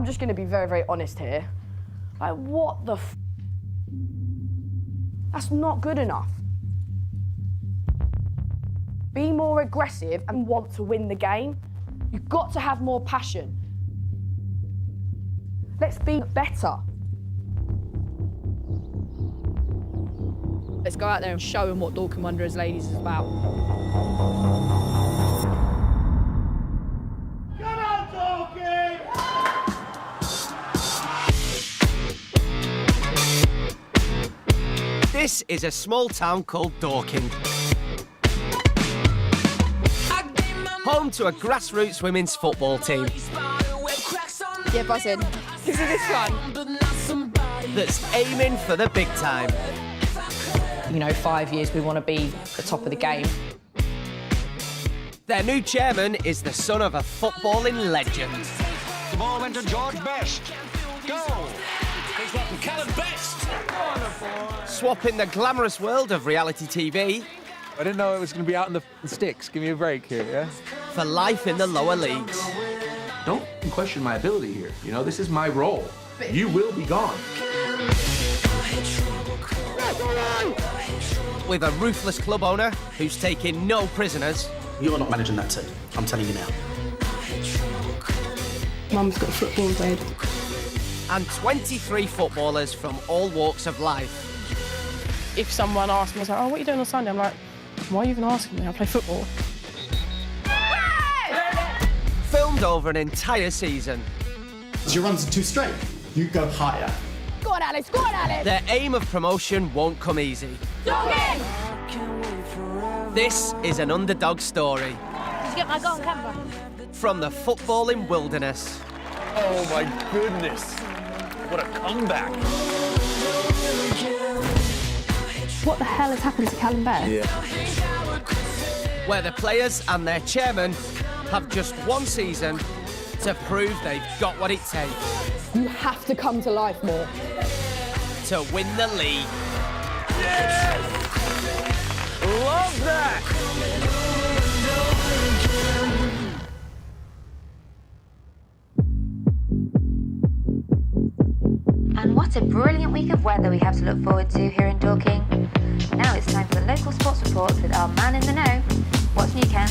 just going to be very, very honest here. Like, what the f... That's not good enough. Be more aggressive and want to win the game. You've got to have more passion. Let's be better. Let's go out there and show them what Dorking Wanderers Ladies is about. Come on, Dorking! This is a small town called Dorking. Home to a grassroots women's football team. Yeah, buzzing. Isn't this fun? That's aiming for the big time. You know, 5 years we want to be the top of the game. Their new chairman is the son of a footballing legend. The ball into George Best. Go! It's up to Calum Best. Swapping the glamorous world of reality TV I didn't know it was going to be out in the sticks. Give me a break here, yeah? for life in the lower leagues. Don't question my ability here. You know, this is my role. You will be gone. With a ruthless club owner who's taking no prisoners. You're not managing that team, I'm telling you now. Mum's got a football blade. And 23 footballers from all walks of life. If someone asked me, like, oh, what are you doing on Sunday? I'm like, why are you even asking me? I play football. Filmed over an entire season. Your runs are too straight. You go higher. Go on, Alex, go on, Alex! Their aim of promotion won't come easy. Dorking! This is an underdog story. Did you get my goal on camera? From the footballing wilderness. Oh, my goodness. What a comeback. What the hell has happened to Calum? Where the players and their chairman have just one season to prove they've got what it takes You have to come to life more. to win the league. Yes! Love that! And what a brilliant week of weather we have to look forward to here in Dorking. Now it's time for the local sports report with our man in the know. What's new, Ken?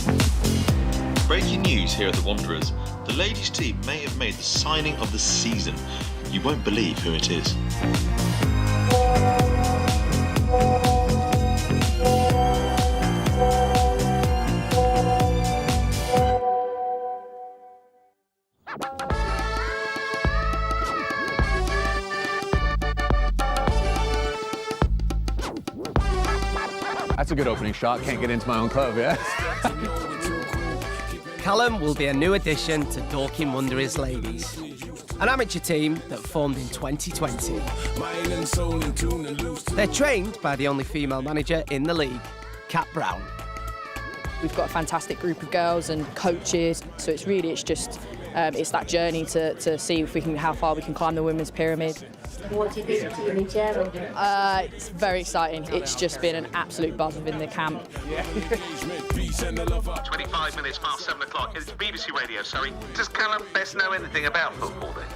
Breaking news here at the Wanderers. The ladies' team may have made the signing of the season. You won't believe who it is. That's a good opening shot. Can't get into my own club, yeah? Calum will be a new addition to Dorking Wanderers Ladies, an amateur team that formed in 2020. They're trained by the only female manager in the league, Cat Brown. We've got a fantastic group of girls and coaches, so it's just it's that journey to see if we can, how far we can climb the women's pyramid. What do you think of the new chairman? It's very exciting. It's just been an absolute buzz within the camp. 25 minutes past 7 o'clock. It's BBC Radio, sorry. Does Calum Best know anything about football then?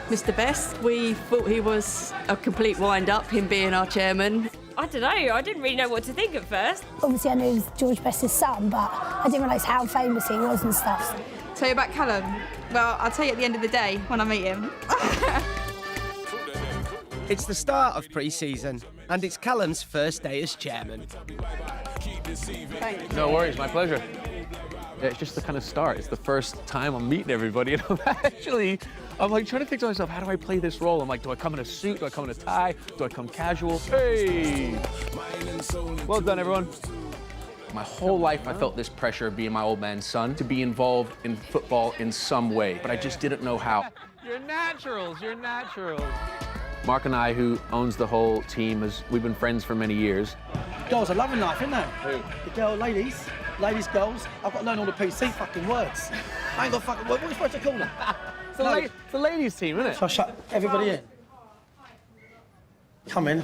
Mr. Best, we thought he was a complete wind-up, him being our chairman. I don't know, I didn't really know what to think at first. Obviously, I knew he was George Best's son, but I didn't realise how famous he was and stuff. Tell you about Calum? Well, I'll tell you at the end of the day when I meet him. It's the start of pre-season, and it's Calum's first day as chairman. No worries, my pleasure. Yeah, it's just the kind of start. It's the first time I'm meeting everybody, and I'm like trying to think to myself, how do I play this role? I'm like, do I come in a suit? Do I come in a tie? Do I come casual? Hey! Well done, everyone. My whole life, I felt this pressure of being my old man's son to be involved in football in some way, but I just didn't know how. You're naturals, you're naturals. Mark and I, who owns the whole team, we've been friends for many years. Girls are loving life, isn't they? Who? The girl, ladies, girls. I've got to learn all the PC fucking words. I ain't got fucking words. What are you supposed to call them? It's the ladies' team, isn't it? So I shut everybody in. Come in.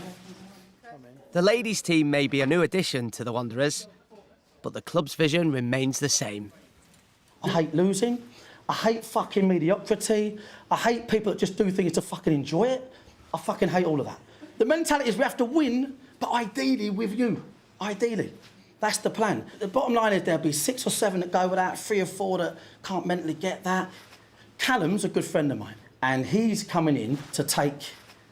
The ladies' team may be a new addition to the Wanderers, but the club's vision remains the same. I hate losing. I hate fucking mediocrity. I hate people that just do things to fucking enjoy it. I fucking hate all of that. The mentality is we have to win, but ideally with you. Ideally. That's the plan. The bottom line is there'll be 6 or 7 that go without, 3 or 4 that can't mentally get that. Calum's a good friend of mine, and he's coming in to take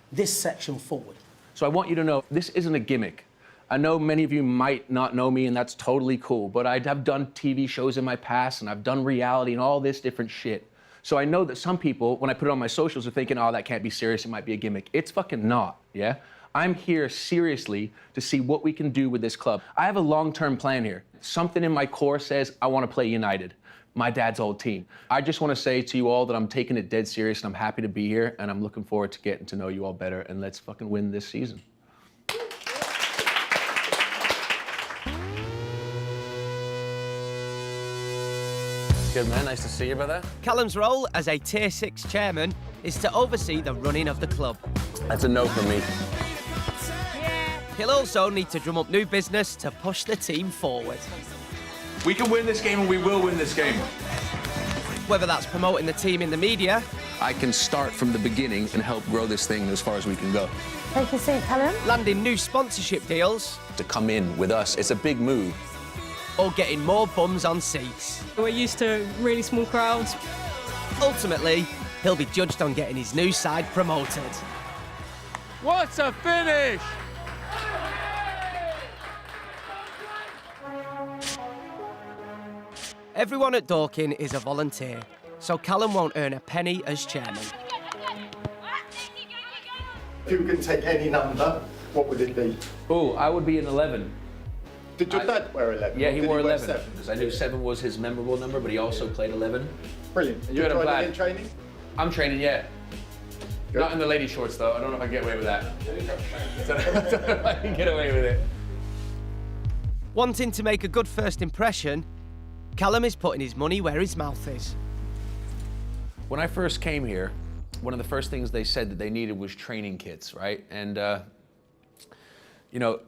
this section forward. So I want you to know, this isn't a gimmick. I know many of you might not know me, and that's totally cool, but I have done TV shows in my past, and I've done reality and all this different shit. So I know that some people, when I put it on my socials, are thinking, oh, that can't be serious, it might be a gimmick. It's fucking not, yeah? I'm here seriously to see what we can do with this club. I have a long-term plan here. Something in my core says I want to play United, my dad's old team. I just want to say to you all that I'm taking it dead serious, and I'm happy to be here, and I'm looking forward to getting to know you all better, and let's fucking win this season. Good man, nice to see you, brother. Calum's role as a Tier 6 chairman is to oversee the running of the club. That's a no from me. He'll also need to drum up new business to push the team forward. We can win this game and we will win this game. Whether that's promoting the team in the media, I can start from the beginning and help grow this thing as far as we can go. Take a seat, Calum. landing new sponsorship deals, To come in with us, it's a big move. or getting more bums on seats. We're used to really small crowds. Ultimately, he'll be judged on getting his new side promoted. What a finish! Everyone at Dorking is a volunteer, so Calum won't earn a penny as chairman. If you can take any number, what would it be? Oh, I would be an 11. Did your dad wear 11? Yeah, or he did wore 11. 7? Because I knew 7 was his memorable number, but he also played 11. Brilliant. And Good, you're I'm glad. in training? I'm training, yeah. Good. Not in the lady shorts, though. I don't know if I can get away with that. I don't know if I can get away with it. Wanting to make a good first impression, Calum is putting his money where his mouth is. When I first came here, one of the first things they said that they needed was training kits, right? And, you know,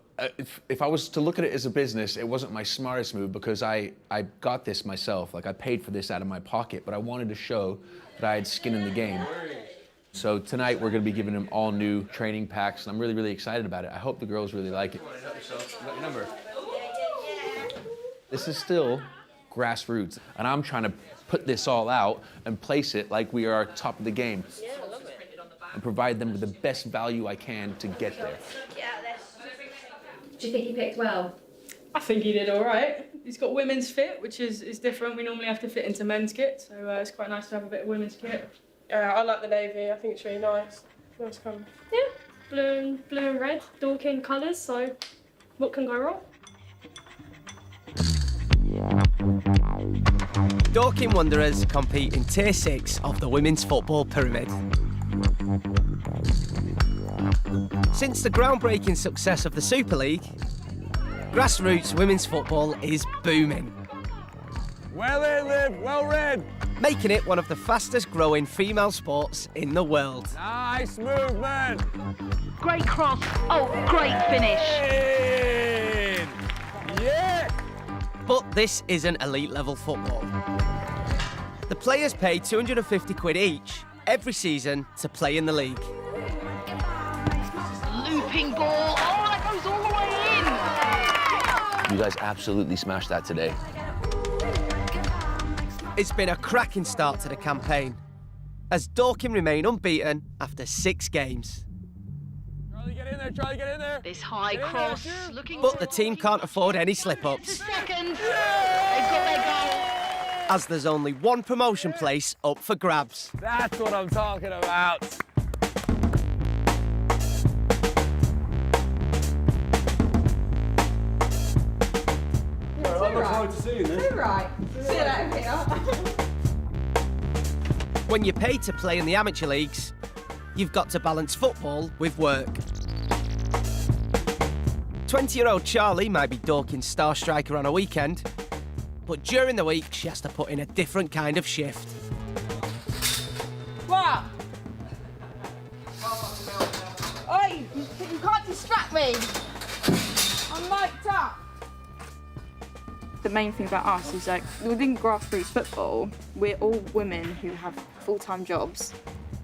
if I was to look at it as a business, it wasn't my smartest move because I got this myself. Like, I paid for this out of my pocket, but I wanted to show that I had skin in the game. So tonight we're going to be giving them all new training packs, and I'm really, really excited about it. I hope the girls really like it. Got your number. This is still grassroots, and I'm trying to put this all out and place it like we are top of the game. And provide them with the best value I can to get there. Do you think you picked well? I think he did all right. He's got women's fit, which is different. We normally have to fit into men's kit, so it's quite nice to have a bit of women's kit. Yeah, I like the navy. I think it's really nice. Nice colour. Yeah, blue and red, Dorking colours, so what can go wrong? Dorking Wanderers compete in Tier 6 of the women's football pyramid. Since the groundbreaking success of the Super League, grassroots women's football is booming. Well in, Liv. Well read. Making it one of the fastest growing female sports in the world. Nice movement. Great cross. Oh, great finish. In. Yeah. But this isn't elite level football. The players pay 250 quid each every season to play in the league. Looping ball. Oh, that goes all the way in. You guys absolutely smashed that today. It's been a cracking start to the campaign, as Dorking remain unbeaten after 6 games. Charlie, get in there. Charlie, get in there. This high cross. Looking. But the team can't afford any slip-ups, Second. They've got their goal. as there's only one promotion place up for grabs. That's what I'm talking about. I look forward to seeing this. Right. See you later. When you pay to play in the amateur leagues, you've got to balance football with work. 20-year-old Charli might be Dorking's star striker on a weekend, but during the week she has to put in a different kind of shift. What? Oi, you can't distract me. I'm mic'd up. the main thing about us is like within grassroots football, we're all women who have full-time jobs,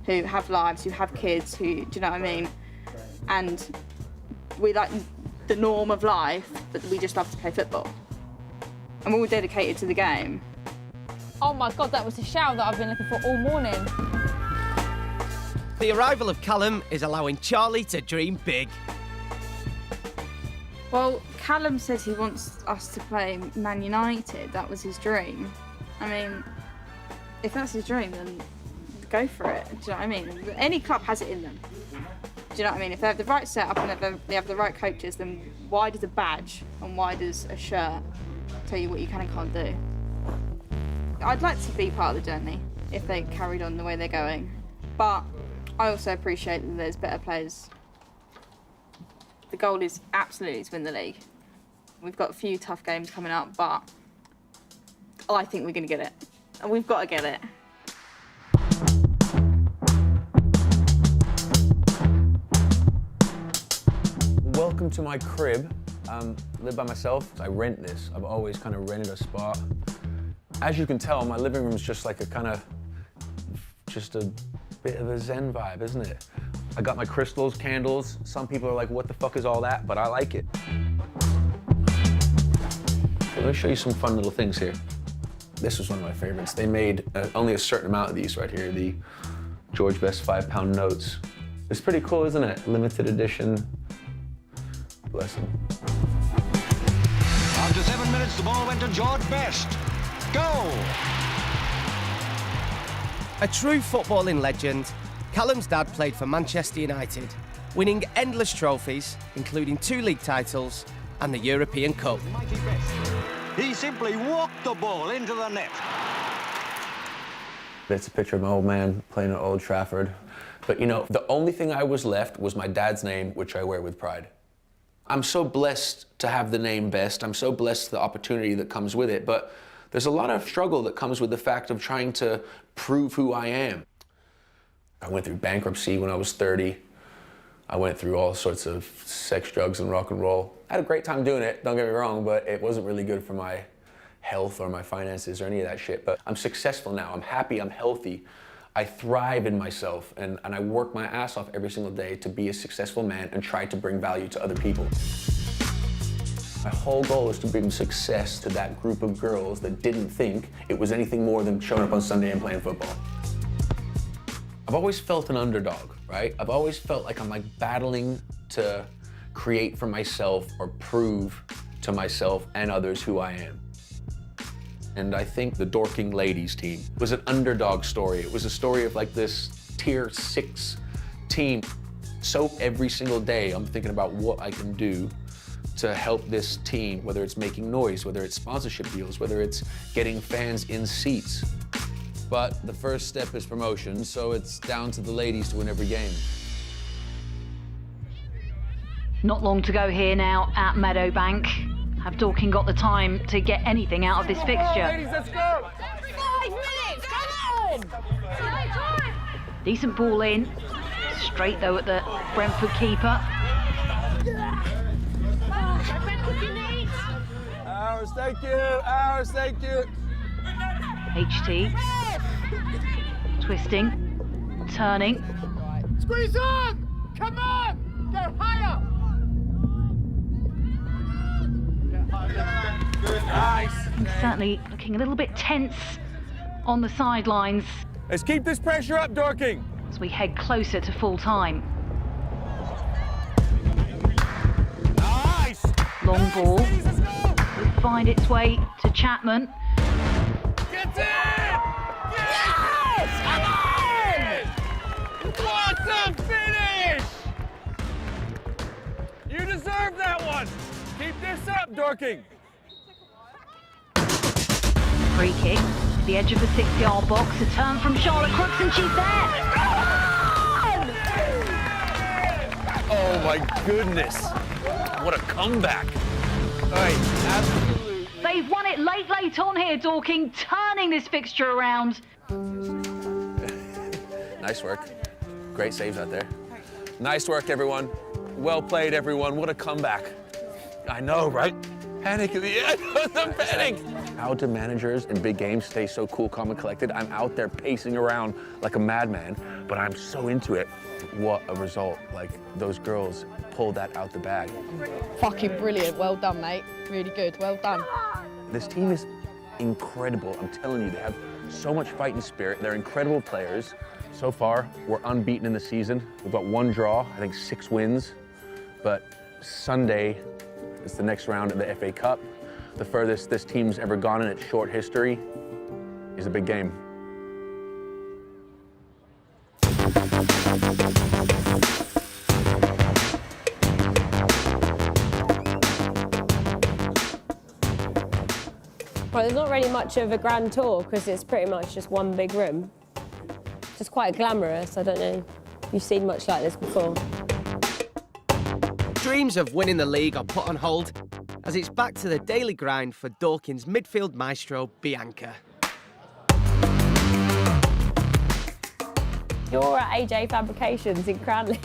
who have lives, who have kids, who, do you know what I mean? And we like the norm of life, but we just love to play football. And we're all dedicated to the game. Oh my God, that was the shout that I've been looking for all morning. The arrival of Calum is allowing Charli to dream big. Well, Calum said he wants us to play Man United. That was his dream. I mean, if that's his dream, then go for it. Do you know what I mean? Any club has it in them. Do you know what I mean? If they have the right setup and they have the right coaches, then why does a badge and why does a shirt tell you what you can and can't do? I'd like to be part of the journey if they carried on the way they're going. But I also appreciate that there's better players. The goal is absolutely to win the league. We've got a few tough games coming up, but I think we're going to get it. And we've got to get it. Welcome to my crib. Live by myself. I rent this. I've always kind of rented a spot. As you can tell, my living room is just like just a bit of a Zen vibe, isn't it? I got my crystals, candles. Some people are like, what the fuck is all that? But I like it. So let me show you some fun little things here. This was one of my favorites. They made only a certain amount of these right here, the George Best £5 notes. It's pretty cool, isn't it? Limited edition. Bless him. After 7 minutes, the ball went to George Best. Goal! A true footballing legend, Calum's dad played for Manchester United, winning endless trophies, including 2 league titles and the European Cup. He simply walked the ball into the net. It's a picture of my old man playing at Old Trafford. But you know, the only thing I was left was my dad's name, which I wear with pride. I'm so blessed to have the name Best. I'm so blessed the opportunity that comes with it, but there's a lot of struggle that comes with the fact of trying to prove who I am. I went through bankruptcy when I was 30. I went through all sorts of sex, drugs, and rock and roll. I had a great time doing it, don't get me wrong, but it wasn't really good for my health or my finances or any of that shit. But I'm successful now, I'm happy, I'm healthy. I thrive in myself, and I work my ass off every single day to be a successful man and try to bring value to other people. My whole goal is to bring success to that group of girls that didn't think it was anything more than showing up on Sunday and playing football. I've always felt an underdog, right? I've always felt like I'm like battling to create for myself or prove to myself and others who I am. And I think the Dorking Ladies team was an underdog story. It was a story of like this tier 6 team. So every single day I'm thinking about what I can do to help this team, whether it's making noise, whether it's sponsorship deals, whether it's getting fans in seats. But the first step is promotion, so it's down to the ladies to win every game. Not long to go here now at Meadowbank. Have Dorking got the time to get anything out of this fixture? Ladies, let's go! 5 minutes, come on! Decent ball in. Straight though at the Brentford keeper. Ours, thank you! Ours, thank you! HT. Twisting. Turning. Squeeze on! Come on! Go higher! Nice. Certainly looking a little bit tense on the sidelines. Let's keep this pressure up, Dorking. As we head closer to full time. Nice! Long ball. Will find its way to Chapman. Get in! Yes! Come on! What a finish! You deserve that one. Keep this up, Dorking. Free kick to the edge of the 6-yard box. A turn from Charlotte Crooks, and she's there. Oh my goodness. What a comeback. All right, absolutely. They've won it late on here, Dorking, turning this fixture around. Nice work. Great saves out there. Nice work, everyone. Well played, everyone. What a comeback. I know, right? panic at the end. The panic. How do managers in big games stay so cool, calm, and collected? I'm out there pacing around like a madman, but I'm so into it. What a result. Like, those girls pulled that out the bag. Fucking brilliant. Well done, mate. Really good. Well done. This team is incredible. I'm telling you, they have so much fighting spirit. They're incredible players. So far, we're unbeaten in the season. We've got 1 draw, I think 6 wins. But Sunday is the next round of the FA Cup. The furthest this team's ever gone in its short history is a big game. Well, there's not really much of a grand tour because it's pretty much just one big room. It's quite glamorous. I don't know if you've seen much like this before. Dreams of winning the league are put on hold as it's back to the daily grind for Dorking's midfield maestro, Bianca. You're at AJ Fabrications in Cranley.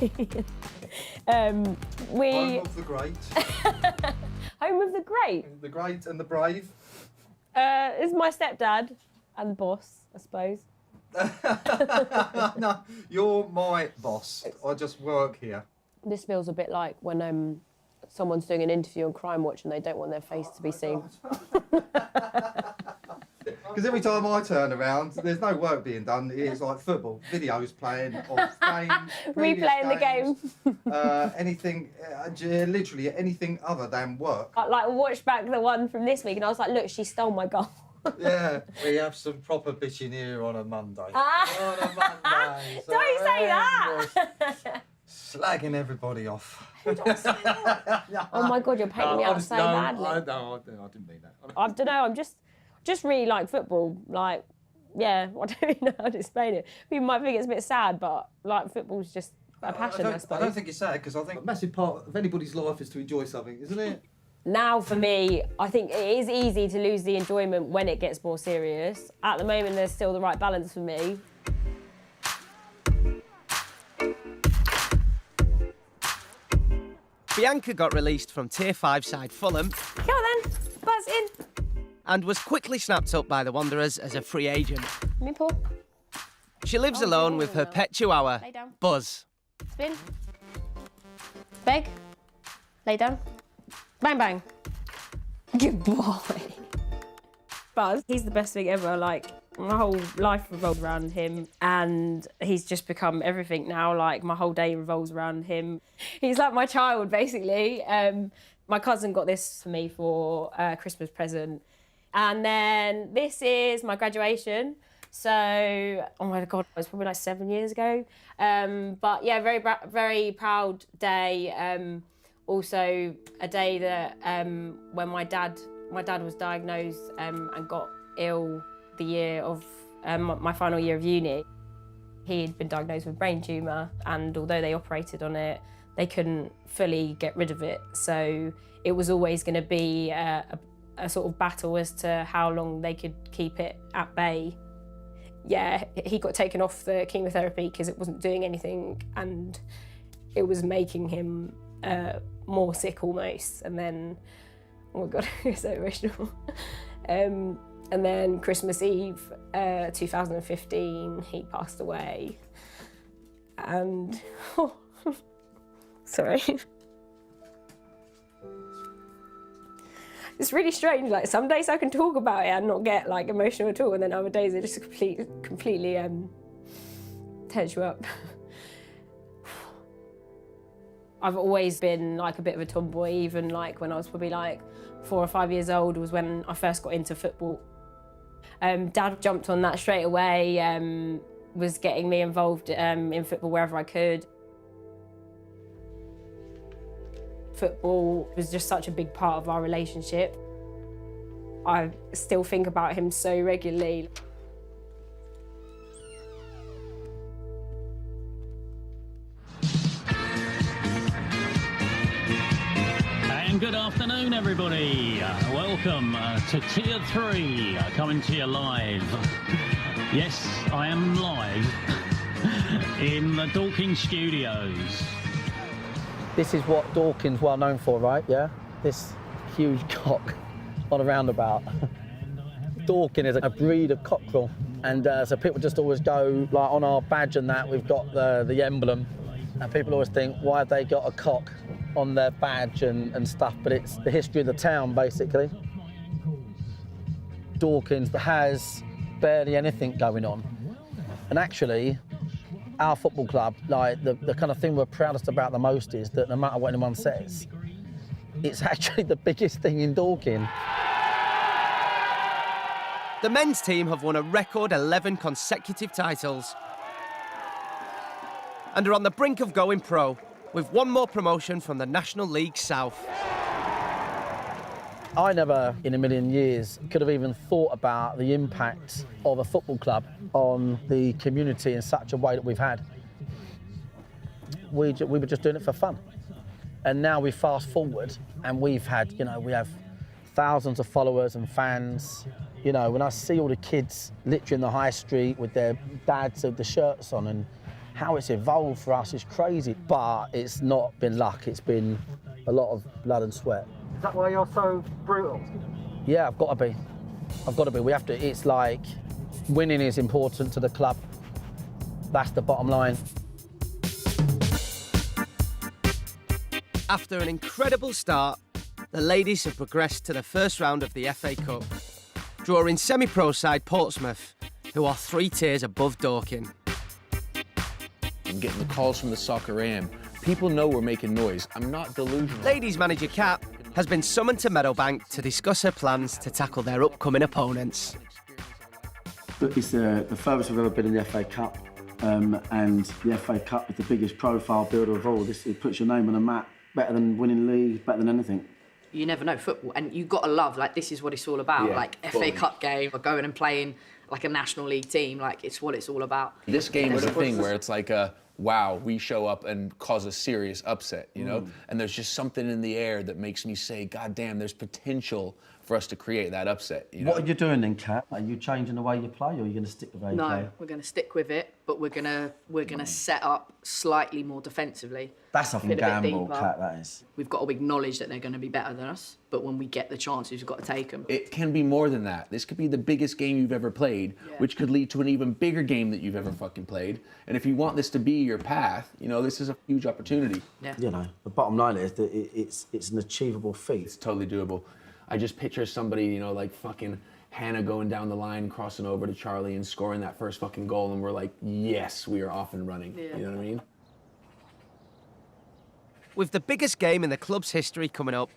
Home of the great. Home of the great? The great and the brave. It's my stepdad and the boss, I suppose. No, you're my boss. I just work here. This feels a bit like when someone's doing an interview on Crime Watch and they don't want their face to be seen. Because every time I turn around, there's no work being done. It's like football, videos playing, of games, replaying the game. Anything, literally anything other than work. I watched back the one from this week and I was like, look, she stole my goal. Yeah, we have some proper bitching here on a Monday. On a Monday. Don't say that! Slagging everybody off. Oh my God, you're painting me out so badly. I didn't mean that. I don't know, I'm just really like football. Like, yeah, I don't really know how to explain it. People might think it's a bit sad, but like football's just a passion, I suppose. I don't think it's sad because I think a massive part of anybody's life is to enjoy something, isn't it? Now, for me, I think it is easy to lose the enjoyment when it gets more serious. At the moment, there's still the right balance for me. Bianca got released from Tier 5 side Fulham. Come on then, buzz in. And was quickly snapped up by the Wanderers as a free agent. Let me pull. She lives alone with her pet chihuahua, Lay down. Buzz. Spin. Beg. Lay down. Bang, bang. Good boy. Buzz, he's the best thing ever. Like, my whole life revolves around him and he's just become everything now. Like, my whole day revolves around him. He's like my child, basically. My cousin got this for me for a Christmas present. And then this is my graduation. So, oh my God, it was probably like 7 years ago. But yeah, very proud day. Also a day that when my dad was diagnosed and got ill the year of my final year of uni. He'd been diagnosed with a brain tumour, and although they operated on it, they couldn't fully get rid of it. So it was always going to be a sort of battle as to how long they could keep it at bay. Yeah, he got taken off the chemotherapy because it wasn't doing anything, and it was making him more sick almost. And then, oh my God, it's so emotional. And then Christmas Eve 2015, he passed away. And, oh, sorry. It's really strange, like some days I can talk about it and not get like emotional at all, and then other days it just completely tears you up. I've always been like a bit of a tomboy, even like when I was probably like 4 or 5 years old was when I first got into football. Dad jumped on that straight away, was getting me involved in football wherever I could. Football was just such a big part of our relationship. I still think about him so regularly. And good afternoon, everybody. Welcome to Tier 3, coming to you live. Yes, I am live in the Dorking studios. This is what Dorking's well known for, right? Yeah? This huge cock on a roundabout. Dorking is a breed of cockerel, and so people just always go, like on our badge and that, we've got the emblem, and people always think, why have they got a cock on their badge and stuff, but it's the history of the town, basically. Dorking has barely anything going on, and actually, our football club, like the kind of thing we're proudest about the most is that no matter what anyone says, it's actually the biggest thing in Dorking. The men's team have won a record 11 consecutive titles and are on the brink of going pro, with one more promotion from the National League South. I never, in a million years, could have even thought about the impact of a football club on the community in such a way that we've had. We were just doing it for fun. And now we fast forward and we've had, we have thousands of followers and fans. When I see all the kids literally in the high street with their dads with the shirts on, and how it's evolved for us is crazy. But it's not been luck, it's been a lot of blood and sweat. Is that why you're so brutal? Yeah, I've got to be. We have to, it's like, winning is important to the club. That's the bottom line. After an incredible start, the ladies have progressed to the first round of the FA Cup, drawing semi-pro side Portsmouth, who are 3 tiers above Dorking. I'm getting the calls from the soccer AM. People know we're making noise. I'm not delusional. Ladies manager Kat has been summoned to Meadowbank to discuss her plans to tackle their upcoming opponents. It's the furthest we've ever been in the FA Cup, and the FA Cup is the biggest profile builder of all. It puts your name on a map, better than winning league, better than anything. You never know football, and you've got to love, like, this is what it's all about. Yeah, like, FA Cup game, or going and playing like a National League team, like, it's what it's all about. This game is the thing where it's like wow, we show up and cause a serious upset, And there's just something in the air that makes me say, God damn, there's potential for us to create that upset, What are you doing then, Kat? Are you changing the way you play, or are you going to stick with how you play? No, we're going to stick with it, but we're gonna set up slightly more defensively. That's a bit gamble, deeper. Kat, that is. We've got to acknowledge that they're going to be better than us, but when we get the chances, we've got to take them. It can be more than that. This could be the biggest game you've ever played, which could lead to an even bigger game that you've ever fucking played. And if you want this to be your path, this is a huge opportunity. Yeah. The bottom line is that it's an achievable feat. It's totally doable. I just picture somebody, like fucking Hannah going down the line, crossing over to Charli and scoring that first fucking goal, and we're like, yes, we are off and running. Yeah. You know what I mean? With the biggest game in the club's history coming up,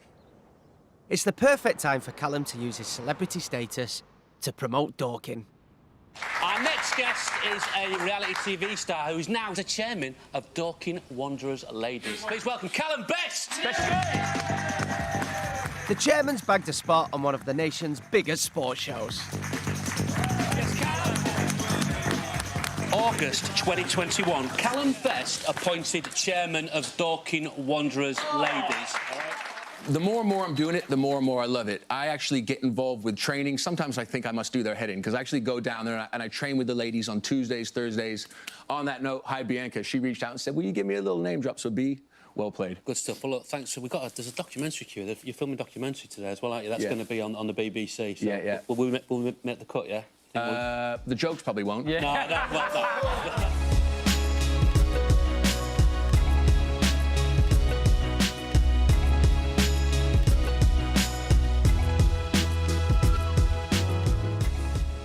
it's the perfect time for Calum to use his celebrity status to promote Dorking. Our next guest is a reality TV star who is now the chairman of Dorking Wanderers Ladies. Please welcome Calum Best. The chairman's bagged a spot on one of the nation's biggest sports shows. August 2021, Calum Best appointed chairman of Dorking Wanderers Ladies. The more and more I'm doing it, the more and more I love it. I actually get involved with training. Sometimes I think I must do their head in, because I actually go down there and I train with the ladies on Tuesdays, Thursdays. On that note, hi, Bianca. She reached out and said, will you give me a little name drop? So B, well played. Good stuff. Well, look, thanks. So there's a documentary queue. You're filming a documentary today as well, aren't you? That's going to be on the BBC. So yeah. Will we make the cut, yeah? The jokes probably won't. Yeah. No.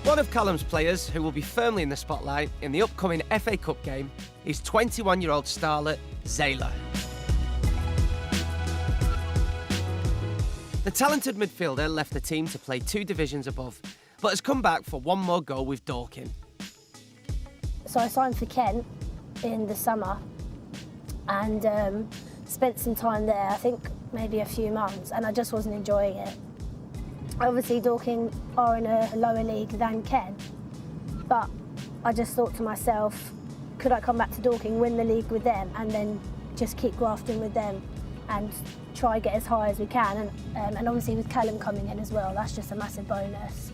One of Calum's players who will be firmly in the spotlight in the upcoming FA Cup game is 21-year-old starlet Zayla. The talented midfielder left the team to play 2 divisions above, but has come back for one more goal with Dorking. So I signed for Kent in the summer and spent some time there, I think maybe a few months, and I just wasn't enjoying it. Obviously Dorking are in a lower league than Kent, but I just thought to myself, could I come back to Dorking, win the league with them, and then just keep grafting with them and try get as high as we can. And obviously with Calum coming in as well, that's just a massive bonus.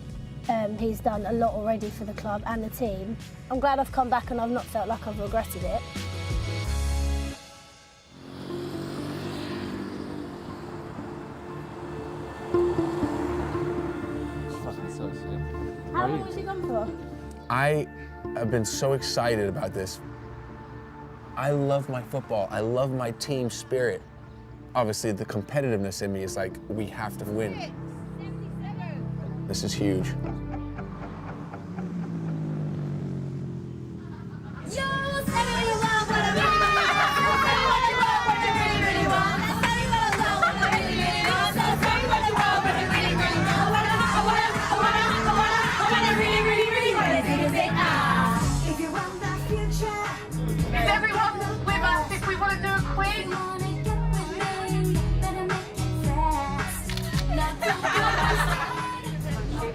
He's done a lot already for the club and the team. I'm glad I've come back and I've not felt like I've regretted it. How long was you gone for? I have been so excited about this. I love my football. I love my team spirit. Obviously, the competitiveness in me is like, we have to win. This is huge.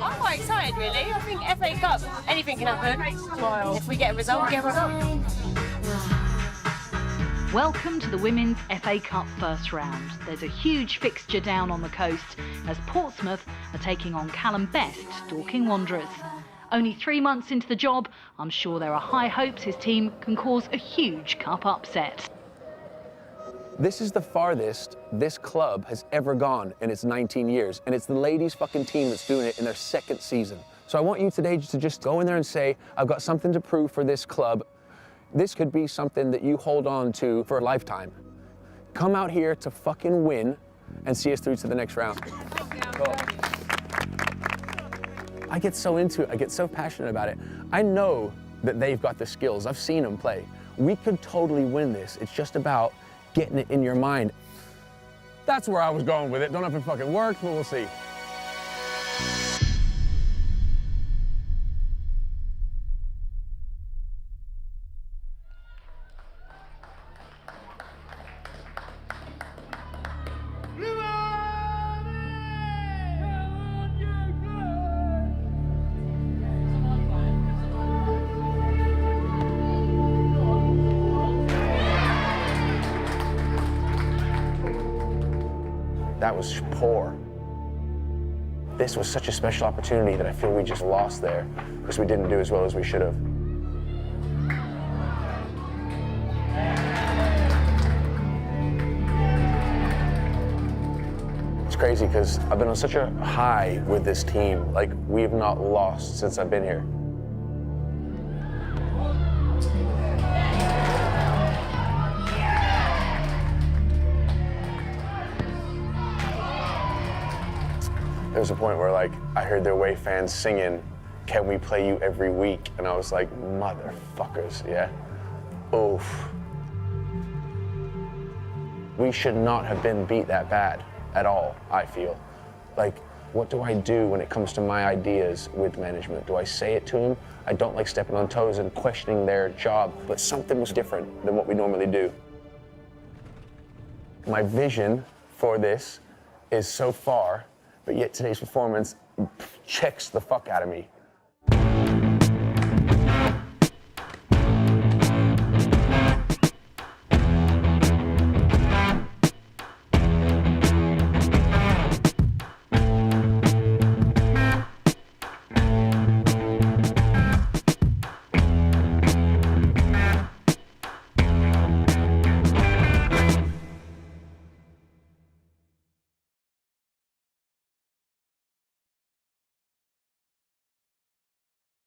I'm quite excited, really. I think FA Cup, anything can happen. If we get a result, we get a result. Welcome to the Women's FA Cup first round. There's a huge fixture down on the coast as Portsmouth are taking on Calum Best, Dorking Wanderers. Only 3 months into the job, I'm sure there are high hopes his team can cause a huge cup upset. This is the farthest this club has ever gone in its 19 years, and it's the ladies' fucking team that's doing it in their 2nd season. So I want you today to just go in there and say, I've got something to prove for this club. This could be something that you hold on to for a lifetime. Come out here to fucking win and see us through to the next round. Cool. I get so into it, I get so passionate about it. I know that they've got the skills, I've seen them play. We could totally win this. It's just about getting it in your mind. That's where I was going with it. Don't know if it fucking works, but we'll see. That was poor. This was such a special opportunity that I feel we just lost there because we didn't do as well as we should have. It's crazy because I've been on such a high with this team. Like, we have not lost since I've been here. There was a point where, like, I heard their away fans singing, "Can we play you every week?" And I was like, motherfuckers, yeah? Oof. We should not have been beat that bad at all, I feel. Like, what do I do when it comes to my ideas with management? Do I say it to them? I don't like stepping on toes and questioning their job, but something was different than what we normally do. My vision for this is so far, but yet today's performance checks the fuck out of me.